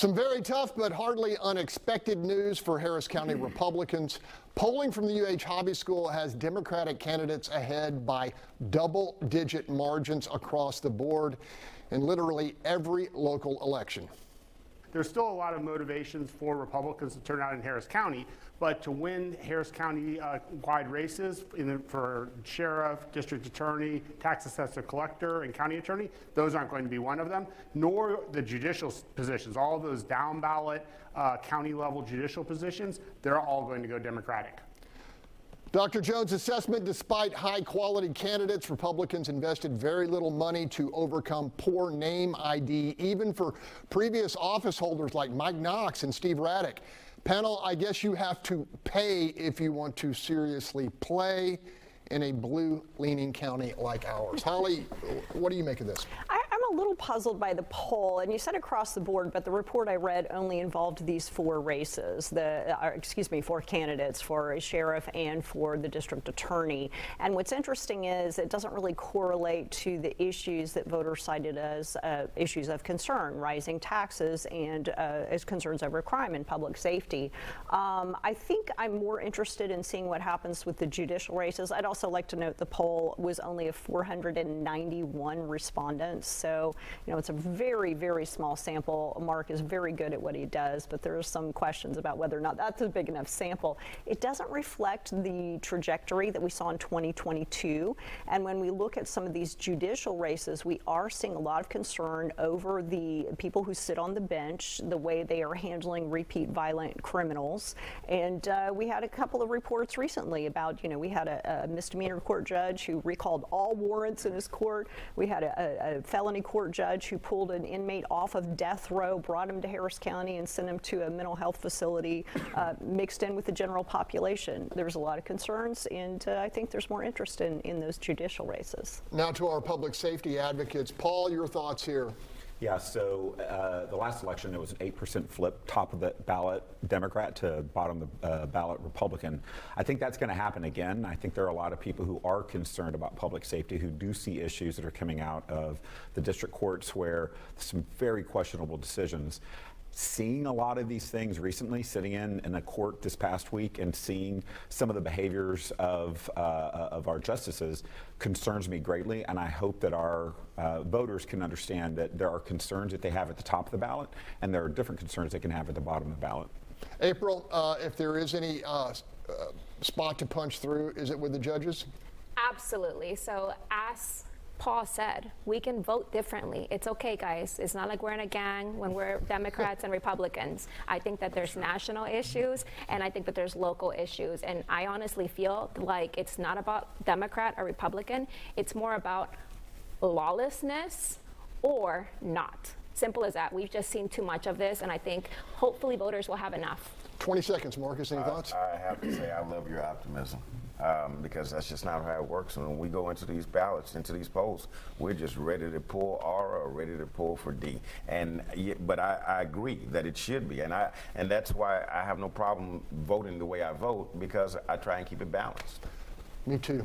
Some very tough but hardly unexpected news for Harris County Republicans. Polling from the UH Hobby School has Democratic candidates ahead by double-digit margins across the board in literally every local election. There's still a lot of motivations for Republicans to turn out in Harris County, but to win Harris County wide races for sheriff, district attorney, tax assessor collector, and county attorney, those aren't going to be one of them, nor the judicial positions. All of those down ballot county level judicial positions, they're all going to go Democratic. Dr. Jones' assessment: despite high-quality candidates, Republicans invested very little money to overcome poor name ID, even for previous office holders like Mike Knox and Steve Raddick. Panel, I guess you have to pay if you want to seriously play in a blue-leaning county like ours. Holly, what do you make of this? I'm a little puzzled by the poll, and you said across the board, but the report I read only involved these four races, four candidates for a sheriff and for the district attorney. And what's interesting is it doesn't really correlate to the issues that voters cited as issues of concern, rising taxes and as concerns over crime and public safety. I think I'm more interested in seeing what happens with the judicial races. I'd also like to note the poll was only of 491 respondents, so it's a very, very small sample. Mark is very good at what he does, but there are some questions about whether or not that's a big enough sample. It doesn't reflect the trajectory that we saw in 2022, and when we look at some of these judicial races, we are seeing a lot of concern over the people who sit on the bench, the way they are handling repeat violent criminals, and we had a couple of reports recently about, we had a misdemeanor court judge who recalled all warrants in his court. We had a felony court judge who pulled an inmate off of death row, brought him to Harris County and sent him to a mental health facility mixed in with the general population. There's a lot of concerns, and I think there's more interest in those judicial races. Now to our public safety advocates. Paul, your thoughts here. Yeah, so the last election, there was an 8% flip, top of the ballot Democrat to bottom of the ballot Republican. I think that's going to happen again. I think there are a lot of people who are concerned about public safety, who do see issues that are coming out of the district courts where some very questionable decisions. Seeing a lot of these things recently, sitting in a court this past week and seeing some of the behaviors of our justices concerns me greatly, and I hope that our voters can understand that there are concerns that they have at the top of the ballot, and there are different concerns they can have at the bottom of the ballot. April, if there is any spot to punch through, is it with the judges? Absolutely. So as Paul said, we can vote differently. It's okay, guys. It's not like we're in a gang when we're Democrats and Republicans. I think that there's national issues, and I think that there's local issues. And I honestly feel like it's not about Democrat or Republican. It's more about lawlessness or not. Simple as that. We've just seen too much of this, and I think hopefully voters will have enough. 20 seconds, Marcus. Any thoughts? I have to say I love your optimism. Because that's just not how it works. When we go into these ballots, into these polls, we're just ready to pull R or ready to pull for D. But I agree that it should be, and that's why I have no problem voting the way I vote, because I try and keep it balanced. Me too.